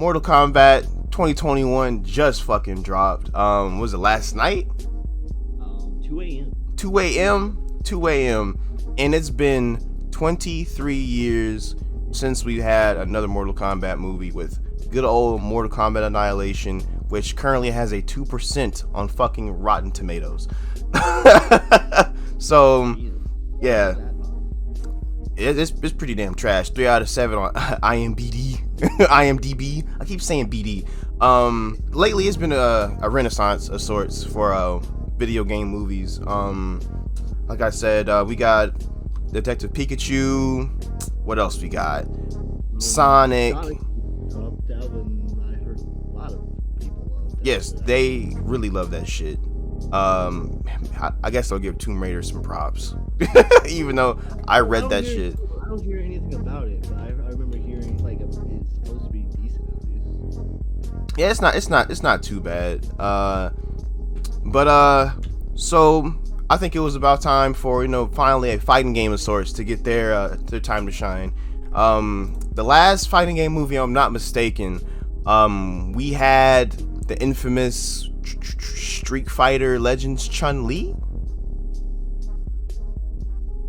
Mortal Kombat 2021 just fucking dropped. Was it last night? 2 a.m. 2 a.m. And it's been 23 years since we had another Mortal Kombat movie with good old Mortal Kombat Annihilation, which currently has a 2% on fucking Rotten Tomatoes. So, yeah. It's pretty damn trash. 3 out of 7 on IMDb. I keep saying BD. Lately it's been a renaissance of sorts for video game movies. Like I said, we got Detective Pikachu. What else we got? Sonic. That one I heard a lot of people love. Yes, they really love that shit. I guess I'll give Tomb Raider some props, even though I read that shit. I don't hear anything about it, but I remember hearing like it's supposed to be decent at least. Yeah, it's not too bad. So I think it was about time for finally a fighting game of sorts to get their time to shine. The last fighting game movie, I'm not mistaken, we had the infamous Street Fighter Legends Chun-Li.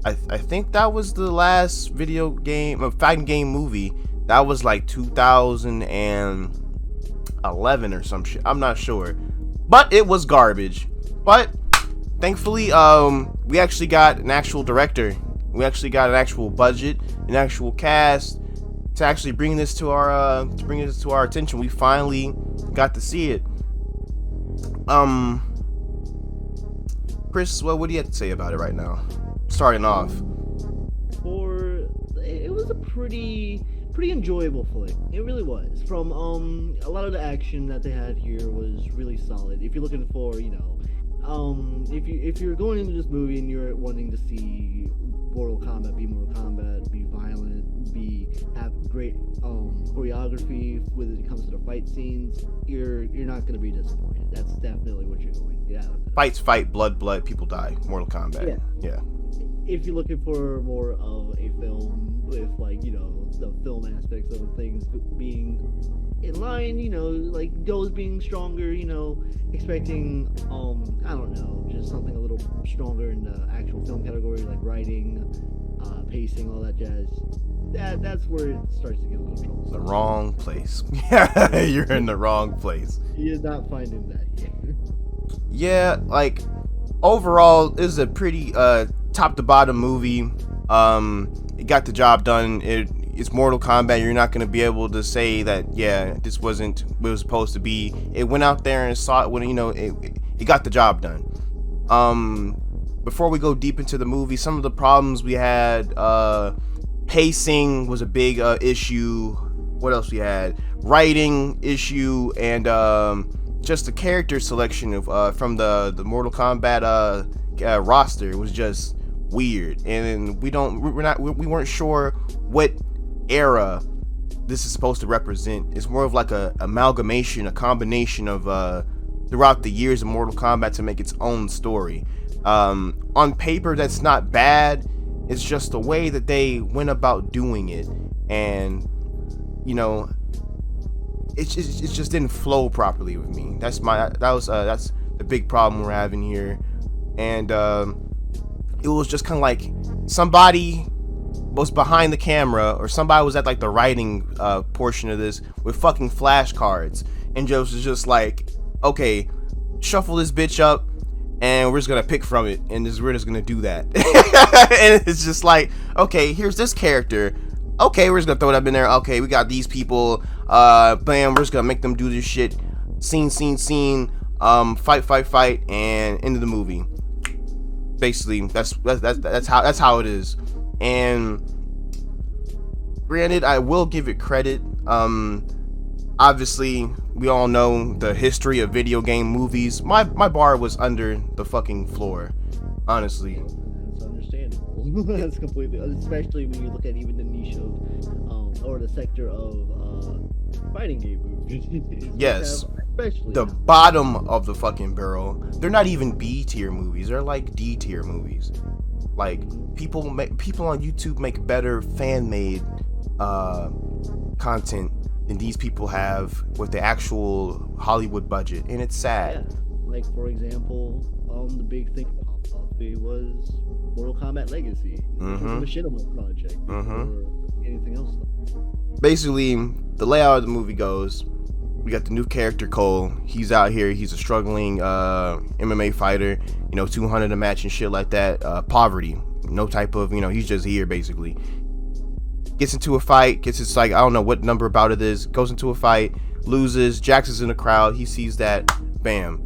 I think that was the last video game, fighting game movie. That was like 2011 or some shit. I'm not sure, but it was garbage. But thankfully, we actually got an actual director. We actually got an actual budget, an actual cast to actually bring this to our attention. We finally got to see it. Chris, what do you have to say about it right now? Starting off. It was a pretty enjoyable flick. It really was. From a lot of the action that they had here was really solid. If you're looking for, if you're going into this movie and you're wanting to see Mortal Kombat, be violent, have great choreography when it comes to the fight scenes, you're not going to be disappointed. That's definitely what you're going to get out of it. Fight, blood, people die. Mortal Kombat. Yeah. If you're looking for more of a film with the film aspects of things being in line, like those being stronger, expecting I don't know, just something a little stronger in the actual film category, like writing, pacing, all that jazz. That's where it starts to get a little troublesome. The wrong place. You're in the wrong place. You're not finding that here. Yeah, like overall, it was a pretty top to bottom movie. It got the job done. It's Mortal Kombat. You're not going to be able to say that this wasn't what it was supposed to be. It went out there and saw it when it got the job done. Before we go deep into the movie, some of the problems we had, pacing was a big issue. What else we had? Writing issue, and just the character selection of from the Mortal Kombat roster was just weird, and we weren't sure what era this is supposed to represent. It's more of like a combination of throughout the years of Mortal Kombat to make its own story. On paper, that's not bad. It's just the way that they went about doing it, and it just didn't flow properly with me. That's the big problem we're having here, and it was just kind of like somebody was behind the camera, or somebody was at like the writing portion of this with fucking flashcards, and Joe was just like, okay, shuffle this bitch up, and we're just gonna pick from it, and we're just gonna do that. And it's just like, okay, here's this character, okay, we're just gonna throw it up in there, okay, we got these people, bam, we're just gonna make them do this shit, scene, fight, and into the movie. Basically, that's how it is. And granted, I will give it credit. Obviously, we all know the history of video game movies. My bar was under the fucking floor, honestly. That's understandable. That's completely, especially when you look at even the niche of, or the sector of fighting game movies. Yes. Especially the bottom of the fucking barrel. They're not even B tier movies. They're like D tier movies. Like people on YouTube make better fan made content than these people have with the actual Hollywood budget, and it's sad. Yeah. Like for example, the big thing that popped up was Mortal Kombat Legacy, the Machinima project, or anything else. Basically, the layout of the movie goes: we got the new character Cole. He's out here. He's a struggling MMA fighter. 200 a match and shit like that. Poverty, no type of he's just here basically. Gets into a fight. It's like I don't know what number bout it is. Goes into a fight, loses. Jax is in the crowd. He sees that. Bam.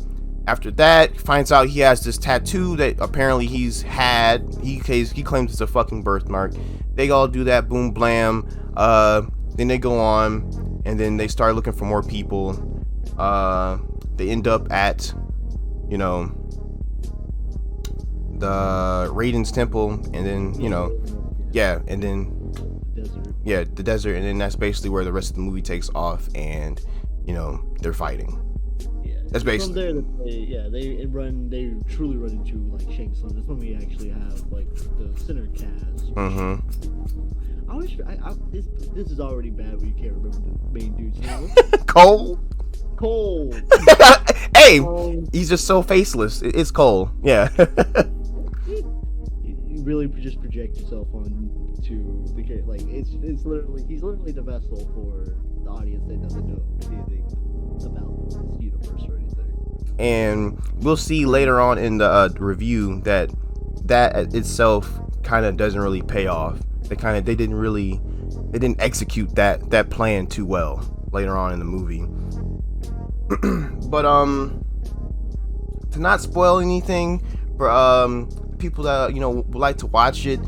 After that, finds out he has this tattoo that apparently he's had. He claims it's a fucking birthmark. They all do that. Boom, blam. Then they go on, and then they start looking for more people. They end up at, the Raiden's temple, and then and then the desert, and then that's basically where the rest of the movie takes off, and they're fighting. That's basically. From there, they truly run into like Shang Tsung. That's when we actually have like the center cast. This is already bad when you can't remember the main dude's name. Cole. Hey, he's just so faceless. It's Cole. Yeah. You really just project yourself onto the character. Like he's literally the vessel for the audience that doesn't know anything about this universe or anything. And we'll see later on in the review that itself kind of doesn't really pay off. They didn't execute that plan too well later on in the movie. But to not spoil anything for people that would like to watch it,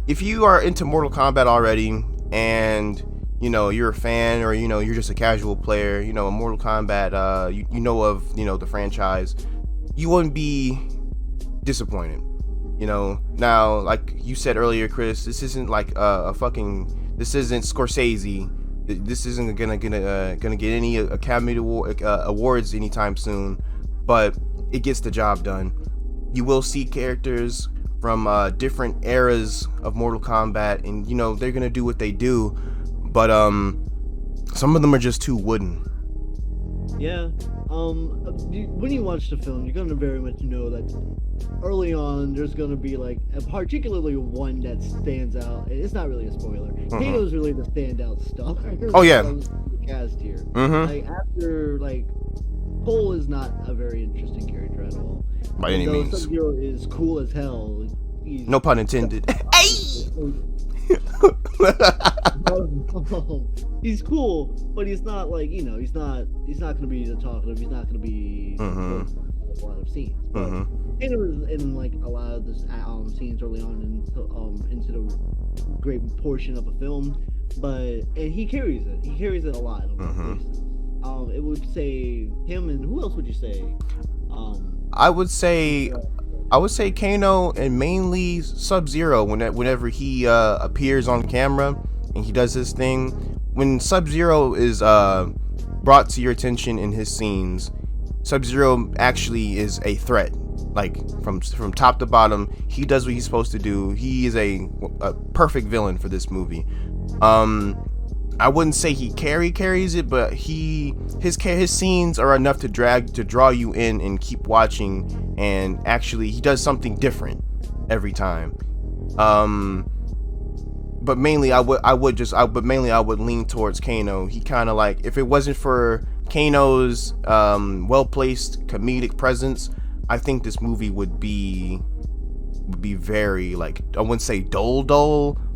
if you are into Mortal Kombat already and you're a fan, or you're just a casual player, a Mortal Kombat, you know of the franchise, you wouldn't be disappointed. Now, like you said earlier, Chris, this isn't like this isn't Scorsese. This isn't gonna get any Academy awards anytime soon, but it gets the job done. You will see characters from different eras of Mortal Kombat, and they're gonna do what they do, but some of them are just too wooden. Yeah. When you watch the film, you're gonna very much know that early on there's gonna be like particularly one that stands out. It's not really a spoiler. Kano's really the standout star. Oh yeah. The cast here. Like after Cole is not a very interesting character at all. By any means. Sub-Zero is cool as hell. No pun intended. Hey. He's cool, but he's not he's not gonna be the talkative. He's not gonna be a lot of scenes. But in like a lot of this scenes early on into the great portion of a film, and he carries it. He carries it a lot. It would say him, and who else would you say? I would say Kano, and mainly Sub-Zero whenever he appears on camera and he does his thing. When Sub-Zero is brought to your attention in his scenes, Sub-Zero actually is a threat. Like from top to bottom, he does what he's supposed to do. He is a perfect villain for this movie. I wouldn't say he carries it, but his scenes are enough to draw you in and keep watching. And actually, he does something different every time. But mainly, I would lean towards Kano. He kind of like, if it wasn't for Kano's well-placed comedic presence, I think this movie would be very, like, I wouldn't say dull,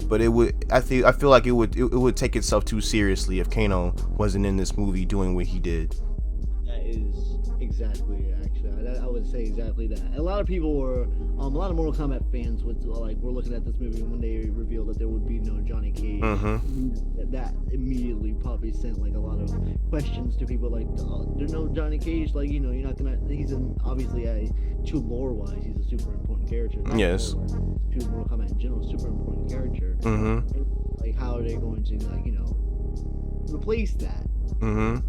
but it would. I feel like it would take itself too seriously if Kano wasn't in this movie doing what he did. That is exactly, actually, I would say exactly that. A lot of people were, a lot of Mortal Kombat fans were looking at this movie when they revealed that there would be no Johnny Cage. That immediately probably sent like a lot of questions to people, like, there's no Johnny Cage, like, you're not gonna. He's obviously to lore wise, he's a super important character. Yes. To Mortal Kombat in general, super important character. Like, how are they going to replace that?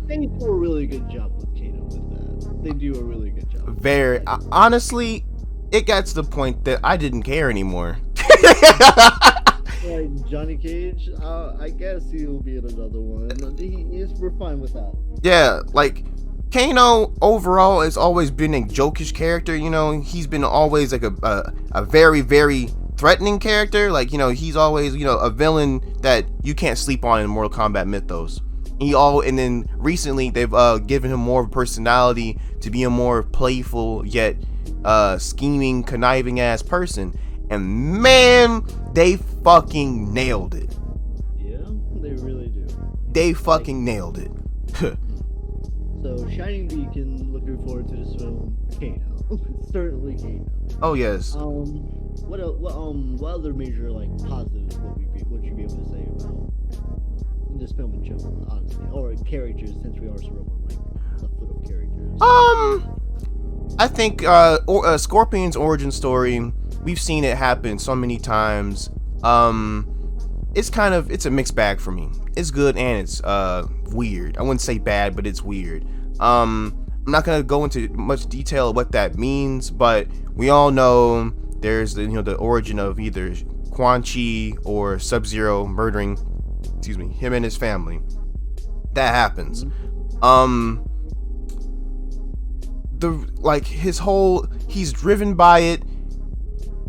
They do a really good job with Kano with that. They do a really good job. Very honestly, it got to the point that I didn't care anymore. like Johnny Cage, I guess he'll be in another one. We're fine with that. Yeah, like Kano overall has always been a jokish character. You know, he's been always like a very, very threatening character. Like, you know, he's always, you know, a villain that you can't sleep on in Mortal Kombat mythos. And then recently they've given him more of a personality to be a more playful yet scheming, conniving ass person. And man, they fucking nailed it. Yeah, they really do. They fucking nailed it. So, Shining Beacon, looking forward to this film. Kano. Certainly Kano. Oh yes. What other major like positives would you be able to say about this film in general, honestly, or characters, since we are sort of on like the foot of characters? I think Scorpion's origin story, we've seen it happen so many times. It's a mixed bag for me. It's good and it's weird. I wouldn't say bad, but it's weird. I'm not gonna go into much detail of what that means, but we all know there's the origin of either Quan Chi or Sub-Zero murdering, him and his family. That happens. He's driven by it.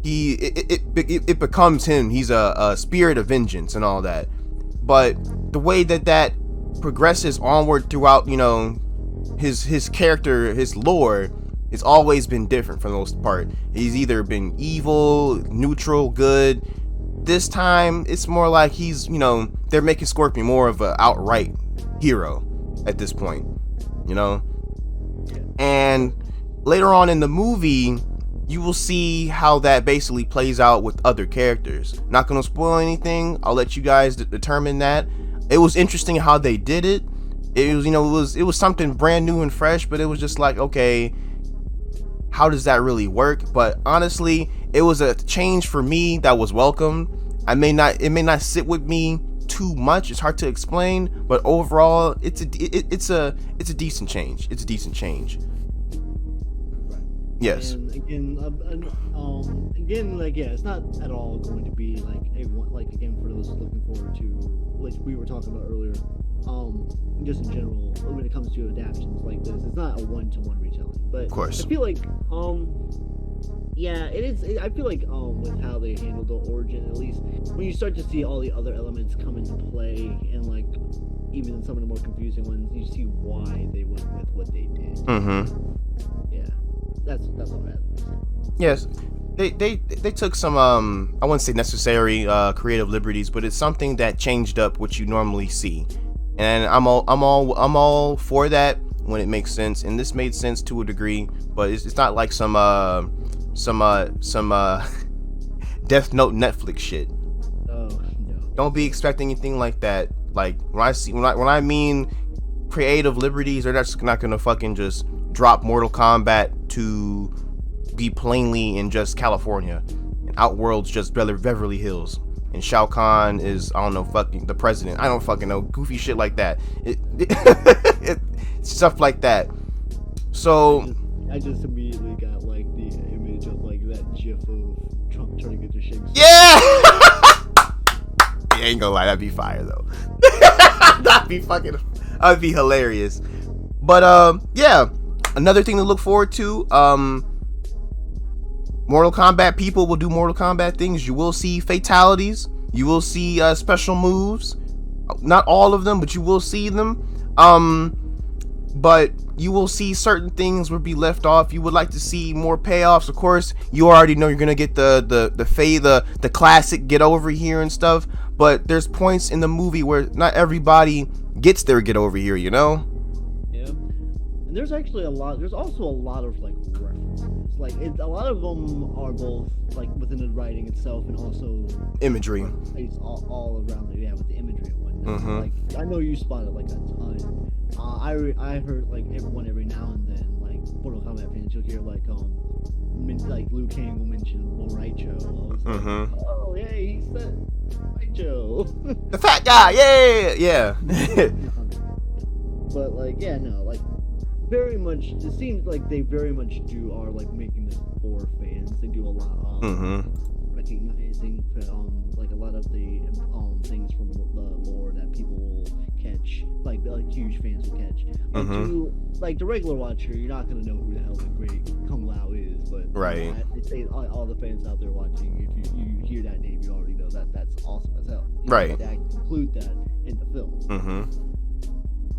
It becomes him. He's a spirit of vengeance and all that. But the way that progresses onward throughout, his character, his lore, it's always been different for the most part. He's either been evil, neutral, good. This time, it's more like he's, they're making Scorpion more of an outright hero at this point, And later on in the movie, you will see how that basically plays out with other characters. Not gonna spoil anything. I'll let you guys determine that. It was interesting how they did it. It was something brand new and fresh, but it was just like, okay, how does that really work? But honestly, it was a change for me that was welcome. It may not sit with me too much. It's hard to explain, but overall, it's a decent change. It's a decent change. Yes. And again, like, yeah, it's not at all going to be again, for those looking forward to, like we were talking about earlier, just in general, when it comes to adaptations like this, it's not a one-to-one retelling. But of course, I feel like, yeah, it is. I feel like, with how they handled the origin, at least when you start to see all the other elements come into play, and like even some of the more confusing ones, you see why they went with what they did. Mm-hmm. Yeah, that's all I have to say. Yes, they took some I wouldn't say necessary creative liberties, but it's something that changed up what you normally see, and I'm all for that when it makes sense, and this made sense to a degree, but it's not like some Death Note Netflix shit. Oh no! Don't be expecting anything like that. Like when I mean creative liberties, they're just not gonna fucking just drop Mortal Kombat to be plainly in just California, and Outworld's just Beverly Hills, and Shao Kahn is, I don't know, fucking the president. I don't fucking know, goofy shit like that. Stuff like that. So I just immediately got like the image of like that GIF of Trump turning into Shakespeare. yeah. I ain't gonna lie, that'd be fire though. That'd be hilarious. But yeah, another thing to look forward to. Mortal Kombat people will do Mortal Kombat things. You will see fatalities. You will see special moves. Not all of them, but you will see them. But you will see certain things will be left off. You would like to see more payoffs. Of course, you already know you're gonna get the classic get over here and stuff. But there's points in the movie where not everybody gets their get over here. Yeah. And there's actually there's also a lot of like references. Like a lot of them are both like within the writing itself and also imagery. It's all around it, yeah, with the imagery and whatnot. Mm-hmm. Like I know you spotted like a ton. I heard like every now and then, like Mortal Kombat fans, you'll hear like Liu Kang will mention Raicho. I was mm-hmm. like, oh yeah, he said Raicho. The fat guy, yeah. But like, yeah, no, like very much. It seems like they very much are like making this for fans. They do a lot of recognizing like a lot of the things from the lore that people will catch, like huge fans will catch. Like to like the regular watcher, you're not gonna know who the hell the great Kung Lao is, but Right. I say all the fans out there watching, if you hear that name, you already know that's awesome as hell. You Right. They include that in the film.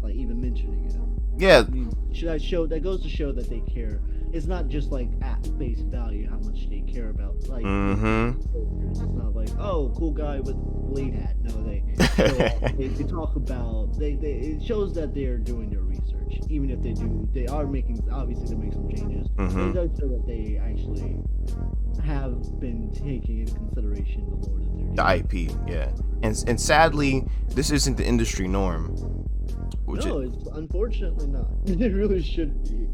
Like even mentioning it. Yeah. I mean, that goes to show that they care. It's not just like at face value how much they care about like it's not like, oh, cool guy with blade hat. No, they talk about it shows that they're doing their research. Even if they are making, obviously they make some changes. It does show that they actually have been taking into consideration the lore that they're doing. The IP, yeah. And sadly, this isn't the industry norm. No, it's unfortunately not. It really should be.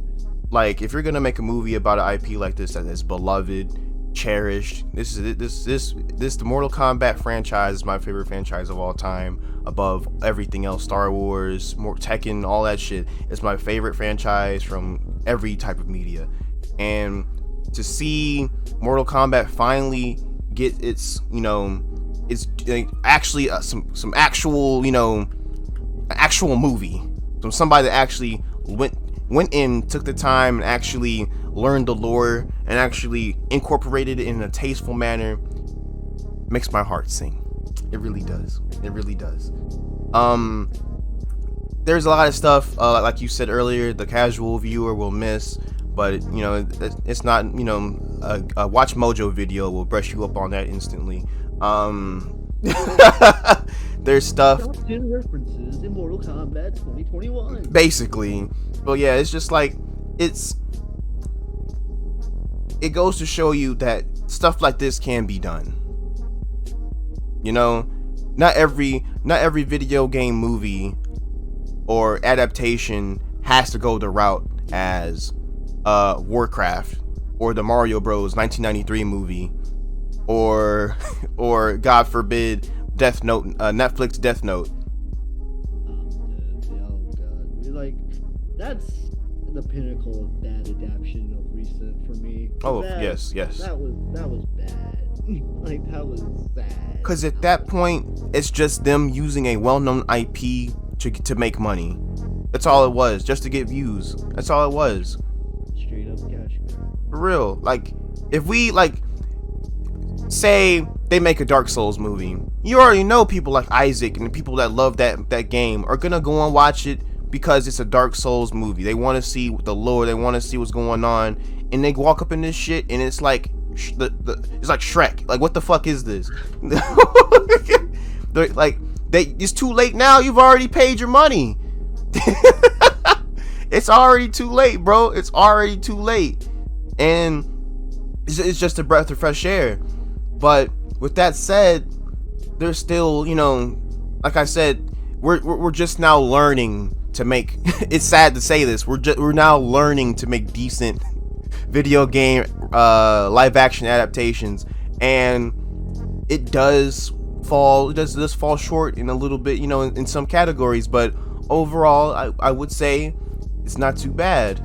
Like, if you're gonna make a movie about an IP like this that is beloved, cherished, the Mortal Kombat franchise is my favorite franchise of all time, above everything else. Star Wars, Tekken, all that shit. It's my favorite franchise from every type of media. And to see Mortal Kombat finally get its, it's actually some actual, actual movie from somebody that actually went in, took the time and actually learned the lore and actually incorporated it in a tasteful manner, makes my heart sing. It really does. It really does. There's a lot of stuff, like you said earlier, the casual viewer will miss, but it's not, a Watch Mojo video will brush you up on that instantly. There's stuff. Top 10 references in Mortal Kombat 2021. Basically. But yeah, it's just like it goes to show you that stuff like this can be done. Not every video game movie or adaptation has to go the route as Warcraft or the Mario Bros 1993 movie or God forbid Death Note, Netflix Death Note. Oh god, like that's the pinnacle of bad adaptation of recent for me. Yes. That was bad. Like that was sad. Because at that point, it's just them using a well-known IP to make money. That's all it was, just to get views. That's all it was. Straight up cash grab. For real. Like, if we say they make a Dark Souls movie, you already know people like Isaac and the people that love that game are gonna go and watch it because it's a Dark Souls movie. They want to see the lore, they want to see what's going on, and they walk up in this shit and it's like it's like Shrek. Like, what the fuck is this? They're like, it's too late now. You've already paid your money. It's already too late, bro. It's already too late, and it's just a breath of fresh air. But with that said, there's still, like I said, we're just now learning to make. It's sad to say this. We're now learning to make decent video game live action adaptations, and it does fall short in a little bit, in some categories. But overall, I would say it's not too bad.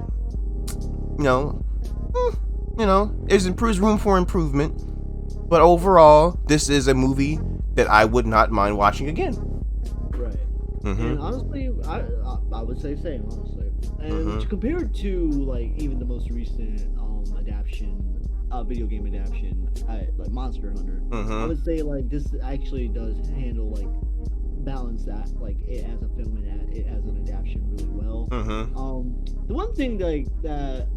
There's room for improvement. But overall, this is a movie that I would not mind watching again. Right. And honestly, I would say same, honestly. And compared to like even the most recent video game adaptation, like Monster Hunter, I would say like this actually does handle like balance that like it as a film and it as an adaptation really well. The one thing like that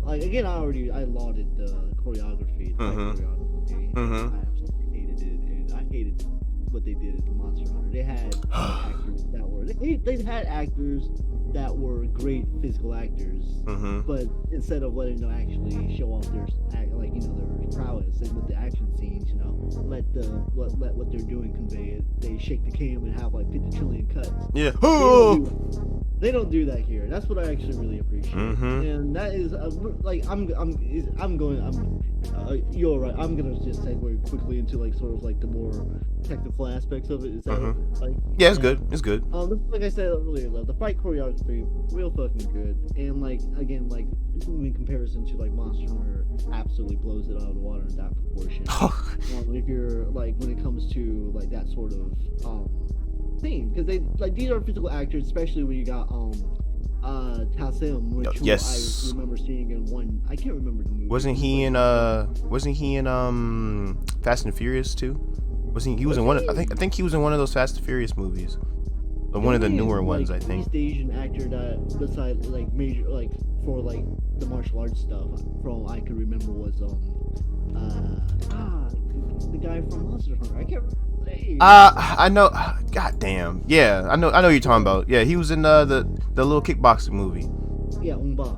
like again I lauded the choreography. I absolutely hated it, and I hated what they did in Monster Hunter. They had actors that were they had actors that were great physical actors, but instead of letting them actually show off their their prowess and with the action scenes, let what they're doing convey it. They shake the cam and have like 50 trillion cuts. Yeah. They don't do that here. That's what I actually really appreciate, and that is like I'm You're right. I'm gonna just segue quickly into like sort of like the more technical aspects of it. Is that like? Yeah, it's good. It's good. Like I said earlier, though, the fight choreography real fucking good, and like again, like in comparison to like Monster Hunter, absolutely blows it out of the water in that proportion. If you're like when it comes to like that sort of thing, because they like these are physical actors, especially when you got Tassim, which I remember seeing in one. I can't remember the movie. Wasn't he in Fast and Furious too? He was in one. I think he was in one of those Fast and Furious movies. One of the newer ones, I think. East Asian actor that, besides like major, like for like the martial arts stuff, from I could remember was the guy from Monster Hunter. I can't remember. I know. God damn. Yeah, I know what you're talking about. Yeah, he was in the little kickboxing movie. Yeah, Umba.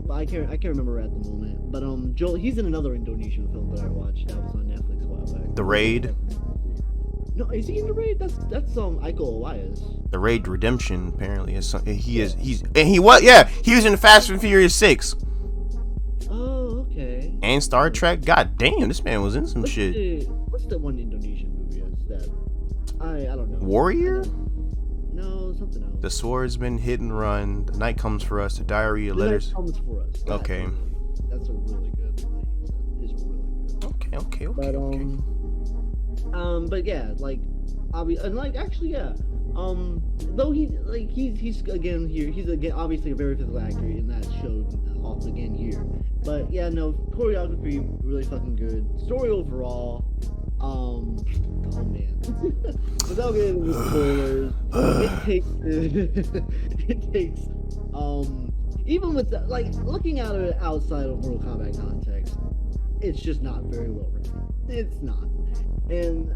But I can't remember at the moment. But Joel, he's in another Indonesian film that I watched that was on Netflix a while back. The Raid. No, is he in The Raid? That's Iko Uwais. The Raid Redemption apparently is. He was in Fast and Furious 6. Oh, okay. And Star Trek. God damn, this man was in some shit. What's the one Indonesian movie that I don't know. Warrior? No, something else. The Swordsman, Hit and Run, The Night Comes for Us, The Diary of Letters. The Night Comes for Us. Okay. That's a really good thing. It's really good. Okay. But yeah, like, and like actually, yeah. Though he's again here. He's again obviously a very physical actor, and that showed off again here. But yeah, no, choreography really fucking good. Story overall, oh man. Without getting into spoilers, it takes even with like looking at it outside of Mortal Kombat context, it's just not very well written. It's not. And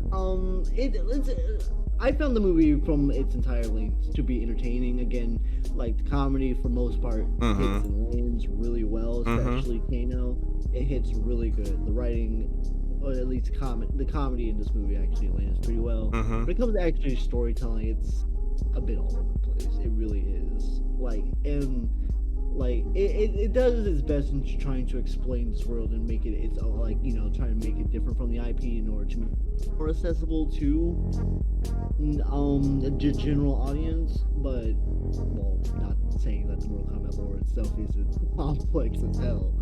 I found the movie from its entire length to be entertaining. Again, like the comedy for most part hits and lands really well, especially Kano. It hits really good. The writing, or at least the comedy in this movie actually lands pretty well. When it comes to actually storytelling, it's a bit all over the place. It really is. It does its best in trying to explain this world and make it trying to make it different from the IP in order to make it more accessible to the general audience. But not saying that the Mortal Kombat lore itself isn't complex as hell.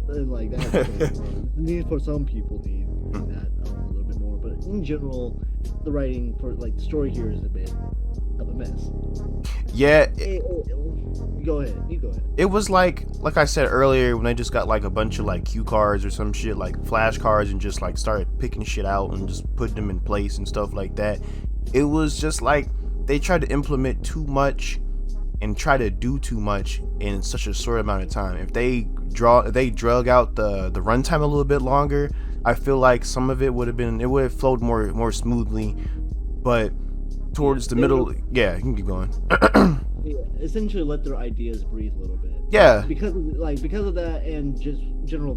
And like that, need for some people need that a little bit more. But in general, the writing for like the story here is a bit of a mess. Yeah. Go ahead. You go ahead. It was like I said earlier, when they just got like a bunch of like cue cards or some shit, like flash cards, and just like started picking shit out and just putting them in place and stuff like that. It was just like they tried to implement too much and try to do too much in such a short amount of time. If they drug out the runtime a little bit longer, I feel like some of it would have flowed more smoothly. But towards the middle, yeah, you can keep going. Essentially let their ideas breathe a little bit. Yeah. Because of that, and just general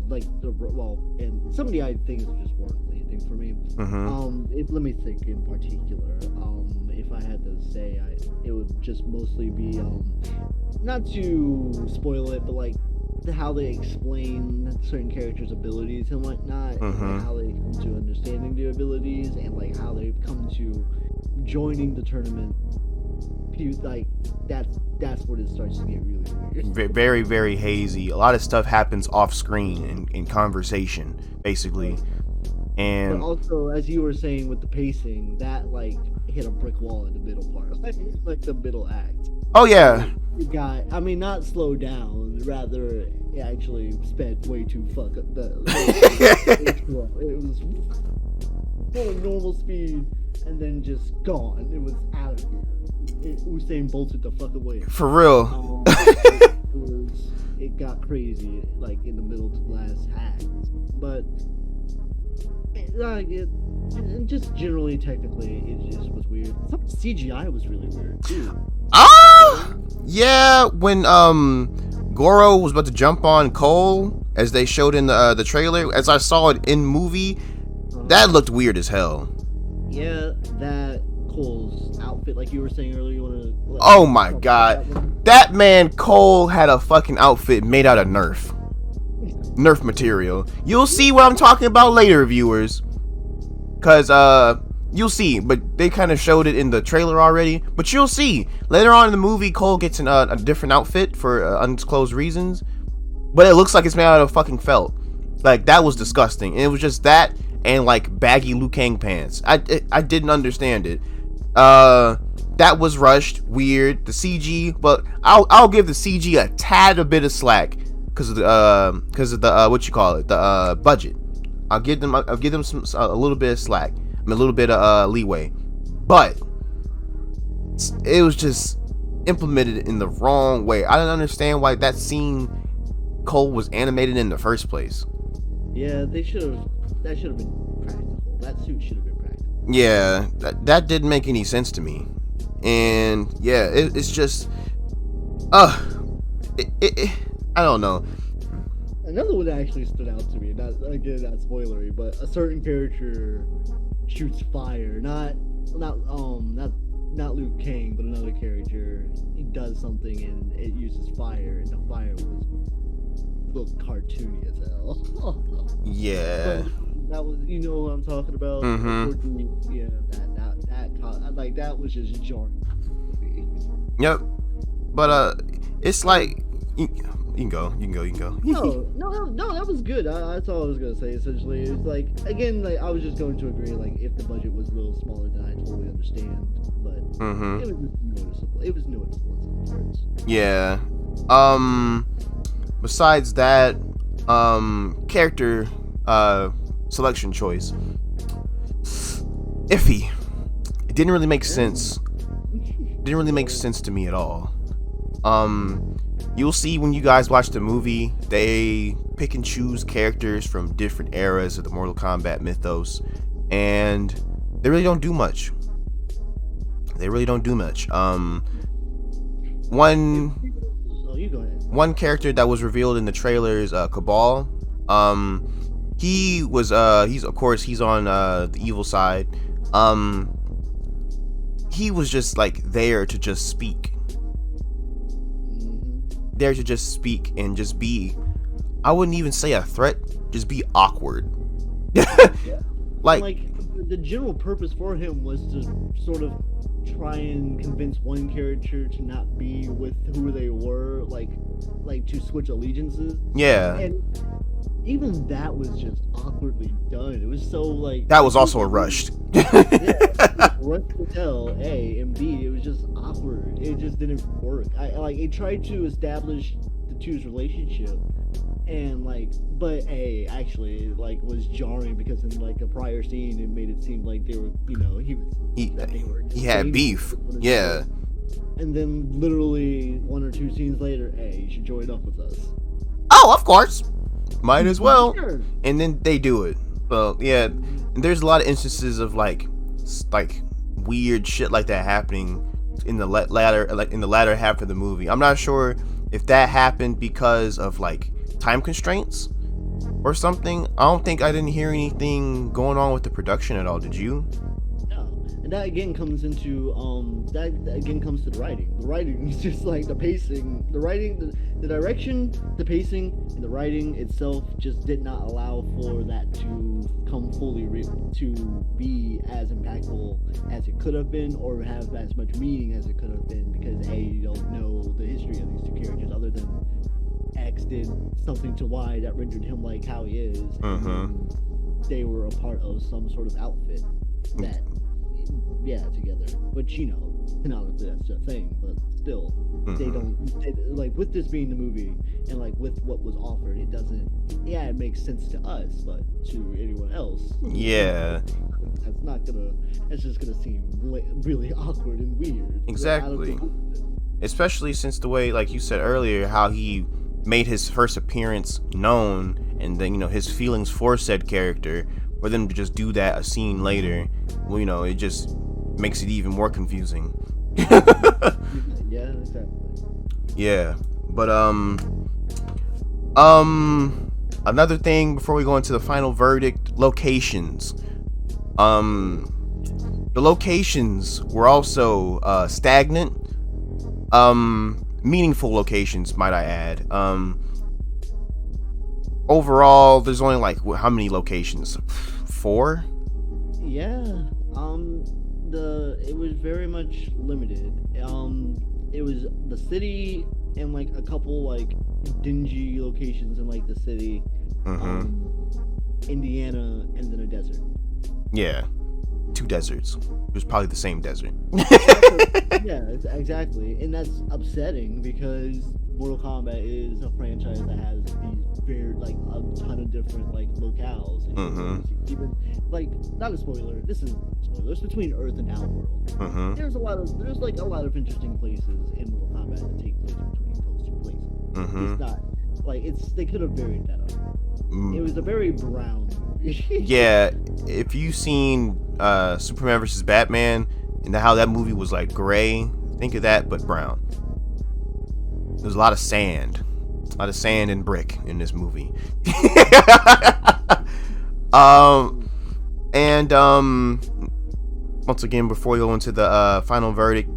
and some of the things just weren't landing for me. Let me think in particular. If I had to say, it would just mostly be not to spoil it, but like how they explain certain characters' abilities and whatnot, and like how they come to understanding their abilities, and like how they come to joining the tournament. Like that's when it starts to get really weird. Very, very hazy. A lot of stuff happens off screen in conversation, basically. And but also, as you were saying with the pacing, that like hit a brick wall in the middle part, like the middle act. Oh yeah. It got, not slowed down, rather it actually sped way too it was full of normal speed and then just gone. It was out of here. Usain bolted the fuck away. For real. It got crazy, like in the middle to the last act. But just generally, technically, it just was weird. Some CGI was really weird too. Yeah, when Goro was about to jump on Cole, as they showed in the trailer, as I saw it in movie, that looked weird as hell. Yeah, that Cole's outfit, like you were saying earlier, oh my god, that man Cole had a fucking outfit made out of Nerf. Nerf material. You'll see what I'm talking about later, viewers. Cause you'll see, but they kind of showed it in the trailer already. But you'll see later on in the movie, Cole gets a different outfit for undisclosed reasons. But it looks like it's made out of fucking felt. Like, that was disgusting. And it was just that and like baggy Liu Kang pants. I didn't understand it. That was rushed, weird. The CG, but I'll give the CG a tad a bit of slack because of the what you call it, the budget. I'll give them some a little bit of slack. I mean, a little bit of leeway, but it was just implemented in the wrong way. I don't understand why that scene Cole was animated in the first place. Yeah, that should have been practical. That suit should have been practical. Yeah, that didn't make any sense to me. And yeah, it's just I don't know. Another one that actually stood out to me, not spoilery, but a certain character shoots fire. Not Liu Kang, but another character. He does something and it uses fire, and the fire looked cartoony as hell. Yeah. But that was, you know what I'm talking about. Mm-hmm. Yeah, that was just jarring. Yep. But it's like you can go. No, that was good. That's all I was gonna say. Essentially, it's like, again, like I was just going to agree. Like, if the budget was a little smaller, then I totally understand. But it was noticeable. It was noticeable in some parts. Yeah. Besides that, character selection choice, iffy. It didn't really make sense. Didn't really make sense to me at all. You'll see when you guys watch the movie, they pick and choose characters from different eras of the Mortal Kombat mythos, and they really don't do much. One character that was revealed in the trailer is Cabal. He's on the evil side. He was just like there to just speak. There to just speak and just be, I wouldn't even say a threat, just be awkward. like the general purpose for him was to sort of try and convince one character to not be with who they were, like to switch allegiances. Yeah. And even that was just awkwardly done. It was so like, that was also a rushed. Rushed to tell, A, and B, it was just awkward. It just didn't work. It tried to establish the two's relationship, and but A, actually was jarring because in a prior scene it made it seem like they were, he had beef. Yeah. And then literally 1 or 2 scenes later, hey, you should join up with us. Oh, of course. Might as well. Sure. And then they do it. Well, yeah. And there's a lot of instances of like weird shit like that happening in the latter half of the movie. I'm not sure if that happened because of time constraints or something. I didn't hear anything going on with the production at all. Did you? And that again comes into that again comes to the writing. The writing is just the pacing, the writing, the direction, the pacing, and the writing itself just did not allow for that to come fully to be as impactful as it could have been, or have as much meaning as it could have been, because you don't know the history of these two characters other than X did something to Y that rendered him how he is. And they were a part of some sort of outfit that. Yeah, together. Which, canonically that's a thing, but still, with this being the movie, and with what was offered, it doesn't, it makes sense to us, but to anyone else, yeah, that's just gonna seem really awkward and weird. Exactly. Especially since the way, like you said earlier, how he made his first appearance known, and then, his feelings for said character, for them to just do that a scene later, well, it just makes it even more confusing. Yeah, exactly. Yeah, but another thing before we go into the final verdict: locations. The locations were also stagnant. Meaningful locations, might I add. overall, there's only like how many locations? 4? Yeah. It was very much limited. It was the city and like a couple like dingy locations in like the city, Indiana, and then a desert. Yeah, 2 deserts. It was probably the same desert. Yeah, exactly, and that's upsetting because Mortal Kombat is a franchise that has these very like a ton of different like locales. And even like not a spoiler. This is a spoiler. It's between Earth and Outworld. There's a lot of interesting places in Mortal Kombat that take place between those 2 places. It's not like they could have varied that up. It was a very brown movie. Yeah, if you've seen Superman versus Batman and how that movie was like gray, think of that but brown. There's a lot of sand. And brick in this movie. Once again, before you go into the final verdict,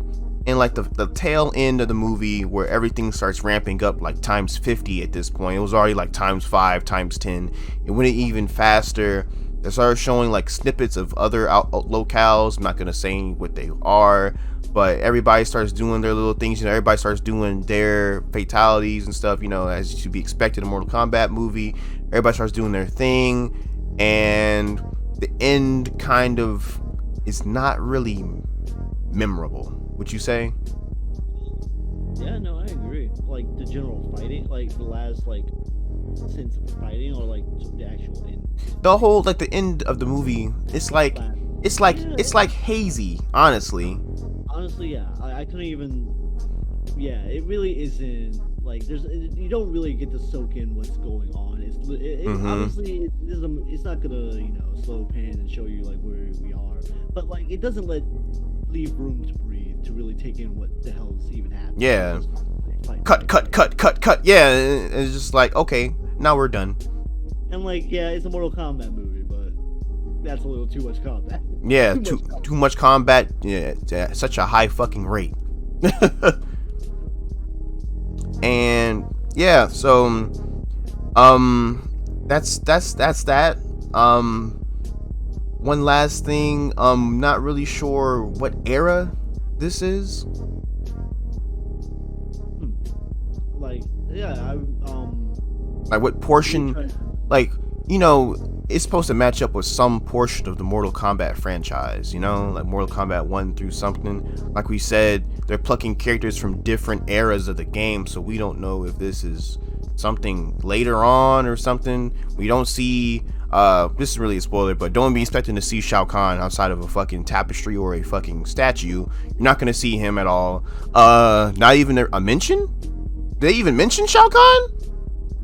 in like the tail end of the movie where everything starts ramping up like times 50 at this point, it was already like times 5, times 10. It went even faster. They started showing like snippets of other locales. I'm not gonna say what they are, but everybody starts doing their little things. Everybody starts doing their fatalities and stuff. As to be expected in a Mortal Kombat movie. Everybody starts doing their thing, and the end kind of is not really memorable. Would you say? Yeah, no, I agree. Like the general fighting, like the last like sense of fighting, or like the actual end. The whole like the end of the movie, it's like hazy. Honestly, yeah, I couldn't even. Yeah, it really isn't like you don't really get to soak in what's going on. Honestly, it's not gonna slow pan and show you like where we are, but like it doesn't leave room to breathe to really take in what the hell's even happening. Yeah. Cut. Yeah, it's just like, okay, now we're done. And like, yeah, it's a Mortal Kombat movie, but that's a little too much combat. Yeah, too much combat. Yeah, such a high fucking rate. And yeah, so that's that. One last thing, not really sure what era this is. Like, yeah, like what portion, like, it's supposed to match up with some portion of the Mortal Kombat franchise, like Mortal Kombat 1 through something. Like we said, they're plucking characters from different eras of the game, so we don't know if this is something later on or something. We don't see this is really a spoiler, but don't be expecting to see Shao Kahn outside of a fucking tapestry or a fucking statue. You're not gonna see him at all. Not even a mention? Did they even mention Shao Kahn?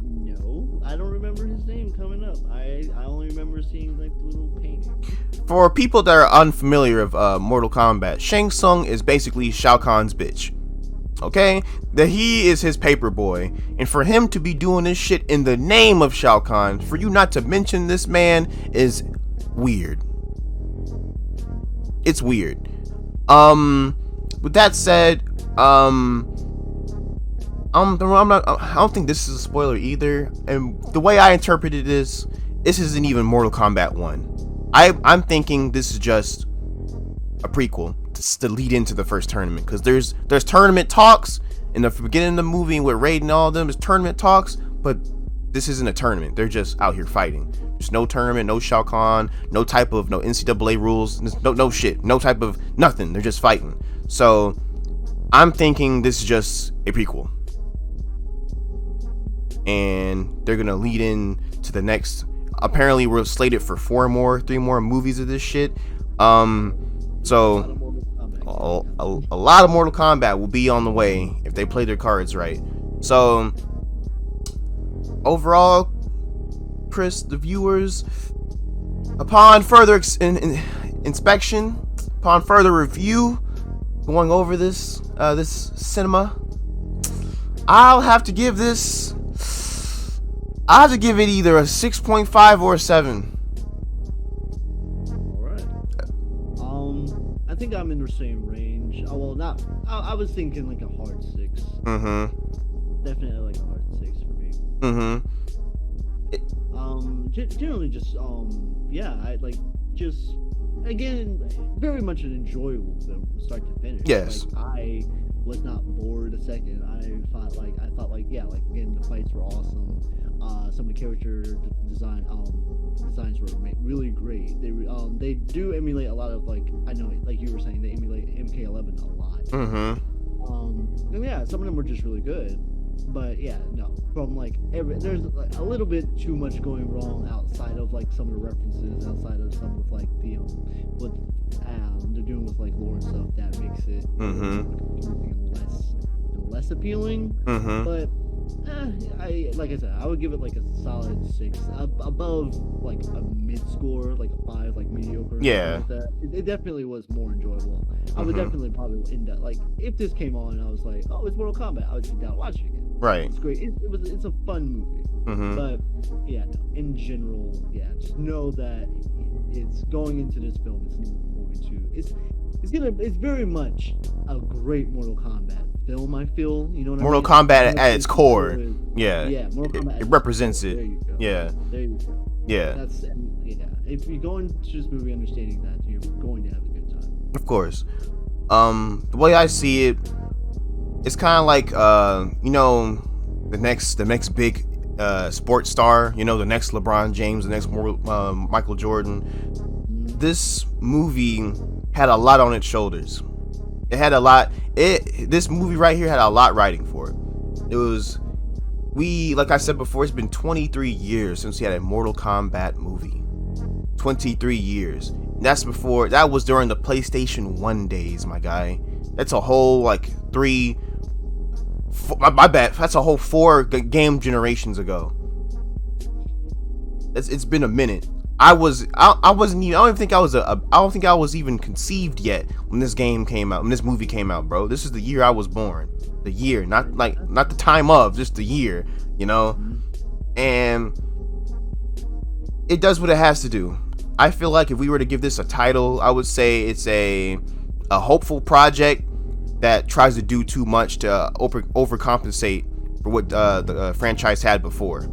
No, I don't remember his name coming up. I only remember seeing like the little painting. For people that are unfamiliar of Mortal Kombat, Shang Tsung is basically Shao Kahn's bitch. Okay, that he is his paper boy, and for him to be doing this shit in the name of Shao Kahn, for you not to mention this man is weird. It's weird. With that said, I don't think this is a spoiler either. And the way I interpreted this isn't even Mortal Kombat 1. I'm thinking this is just a prequel to lead into the first tournament, because there's tournament talks in the beginning of the movie with Raiden and all of them. There's tournament talks, but this isn't a tournament. They're just out here fighting. There's no tournament, no Shao Kahn, no NCAA rules, no shit, no type of nothing. They're just fighting. So I'm thinking this is just a prequel, and they're gonna lead in to the next. Apparently we're slated for 3 more movies of this shit. So a lot of Mortal Kombat will be on the way if they play their cards right. So overall, Chris, the viewers, upon further inspection, upon further review, going over this cinema, I'll have to give it either a 6.5 or a 7. I think I'm in the same range. I was thinking like a hard 6. Mm-hmm. Definitely like a hard 6 for me. Mm-hmm. Generally just yeah, I like just again very much an enjoyable film from start to finish. Yes. Like, I was not bored a second. I thought like yeah, like again the fights were awesome. Some of the character designs were really great. They do emulate a lot of like I know like you were saying they emulate MK11 a lot. Mm-hmm. And yeah, some of them were just really good. But yeah, no, from like there's like a little bit too much going wrong outside of like some of the references, outside of some of like the what they're doing with like lore and stuff that makes it less appealing. But like I said, I would give it like a solid 6, above like a mid score, like a 5, like mediocre. Yeah. Like that. It definitely was more enjoyable. I would definitely probably end up like if this came on and I was like, oh, it's Mortal Kombat, I would sit down and watch it again. Right. It's great. It's a fun movie. But yeah, no, in general, yeah, just know that it's going into this film. It's very much a great Mortal Kombat film. I feel Mortal Kombat at its core. Yeah. Yeah. Mortal Kombat. It represents it. There you go. Yeah. There you go. Yeah. If you go into this movie understanding that, you're going to have a good time. Of course. The way I see it, it's kind of like the next big sports star, the next LeBron James, the next Michael Jordan. This movie had a lot on its shoulders. It had a lot. This movie right here had a lot riding for it. It was, like I said before, it's been 23 years since we had a Mortal Kombat movie. 23 years. That was during the PlayStation 1 days, my guy. That's a whole like my bad. That's a whole 4 game generations ago. It's been a minute. I don't think I was even conceived yet when this game came out, when this movie came out, bro. This is the year I was born. The year, not the time of, just the year, and it does what it has to do. I feel like if we were to give this a title, I would say it's a hopeful project that tries to do too much to overcompensate for what the franchise had before.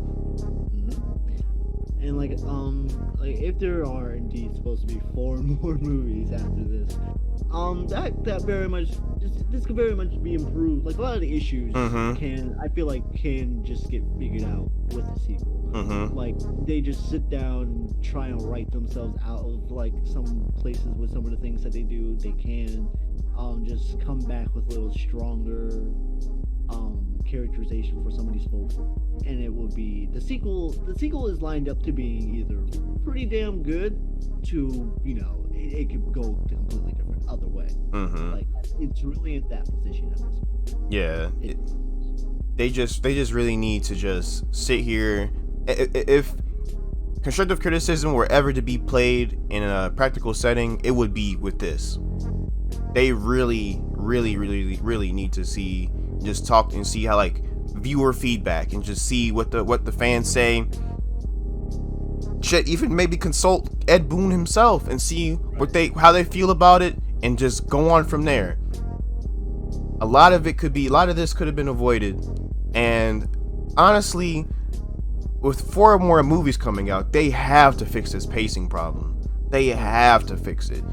And like if there are indeed supposed to be 4 more movies after this, that very much this could very much be improved. Like a lot of the issues can just get figured out with the sequel. Like they just sit down and try and write themselves out of like some places with some of the things that they do. They can just come back with a little stronger characterization for some of these folks, and it will be the sequel is lined up to being either pretty damn good to it could go the completely different other way. Like it's really in that position at this point. Yeah, they just really need to just sit here. If constructive criticism were ever to be played in a practical setting, it would be with this. They really need to just talk and see how like viewer feedback and just see what the fans say. Should even maybe consult Ed Boon himself and see how they feel about it and just go on from there. A lot of this could have been avoided, and honestly, with 4 more movies coming out, they have to fix this pacing problem. They have to fix it.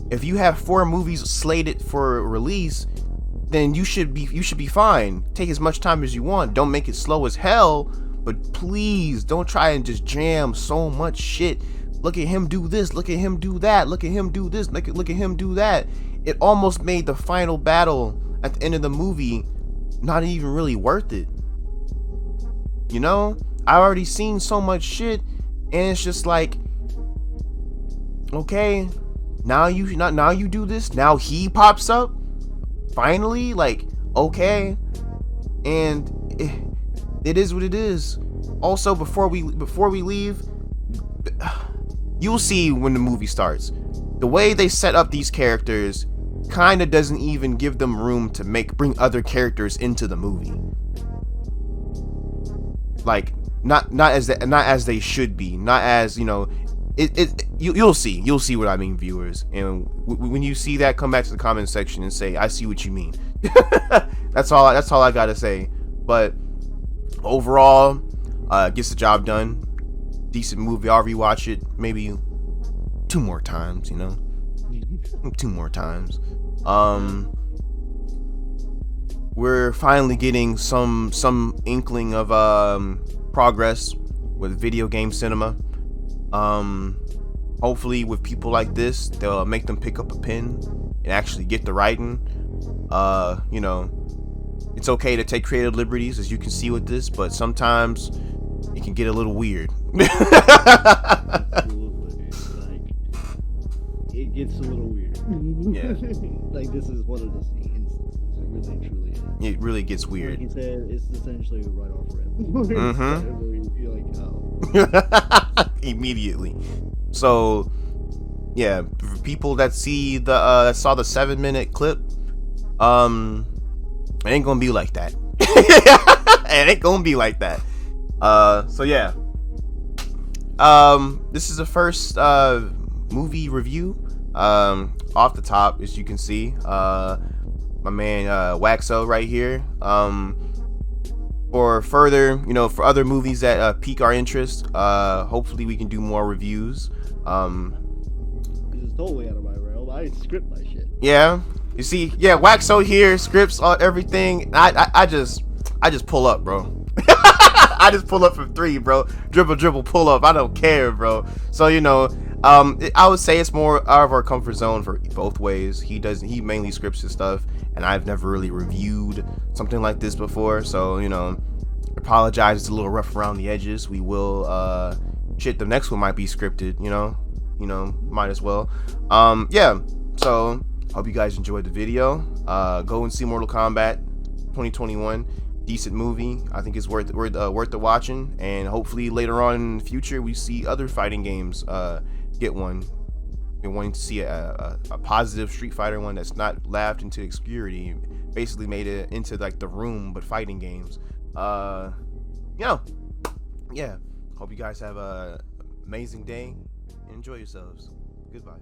If you have 4 movies slated for release, then you should be fine. Take as much time as you want. Don't make it slow as hell, but please don't try and just jam so much shit. Look at him do this, look at him do that, look at him do this, look at him do that. It almost made the final battle at the end of the movie not even really worth it. I already seen so much shit, and it's just like, okay, now you do this. Now he pops up. Finally, like, okay, and it is what it is. Also, before we leave, you'll see when the movie starts. The way they set up these characters kind of doesn't even give them room to bring other characters into the movie. Like, not as they should be. Not as you'll see what I mean, viewers. And when you see that, come back to the comment section and say, I see what you mean. That's all I gotta say. But overall, gets the job done. decent movie. I'll rewatch it maybe 2 more times, you know. 2 more times. We're finally getting some inkling of progress with video game cinema. Hopefully with people like this, they'll make them pick up a pen and actually get the writing. You know, it's okay to take creative liberties, as you can see with this, but sometimes it can get a little weird. Absolutely. Like, it gets a little weird. Yeah. Like, this is one of the instances. It really, truly is. It really gets weird. Like he said, it's essentially a write-off rip. Where you're like, oh. Immediately. So, yeah, for people that see that saw the 7-minute clip, it ain't gonna be like that. It ain't gonna be like that. So yeah. This is the first movie review. Off the top, as you can see, my man Waxo right here. For further, you know, for other movies that pique our interest, hopefully we can do more reviews. This is totally out of my realm. I script my shit. Yeah, you see, yeah, Waxo here scripts everything. I just pull up, bro. I just pull up from 3, bro. Dribble, pull up. I don't care, bro. So, you know, I would say it's more out of our comfort zone for both ways. He mainly scripts his stuff, and I've never really reviewed something like this before. So, you know, apologize. It's a little rough around the edges. We will, the next one might be scripted, you know, might as well. Yeah. So, hope you guys enjoyed the video. Go and see Mortal Kombat 2021. Decent movie. I think it's worth the watching, and hopefully later on in the future we see other fighting games get one. Been wanting to see a positive Street Fighter one that's not laughed into obscurity, basically made it into like The Room but fighting games. You know, yeah, hope you guys have a amazing day and enjoy yourselves. Goodbye.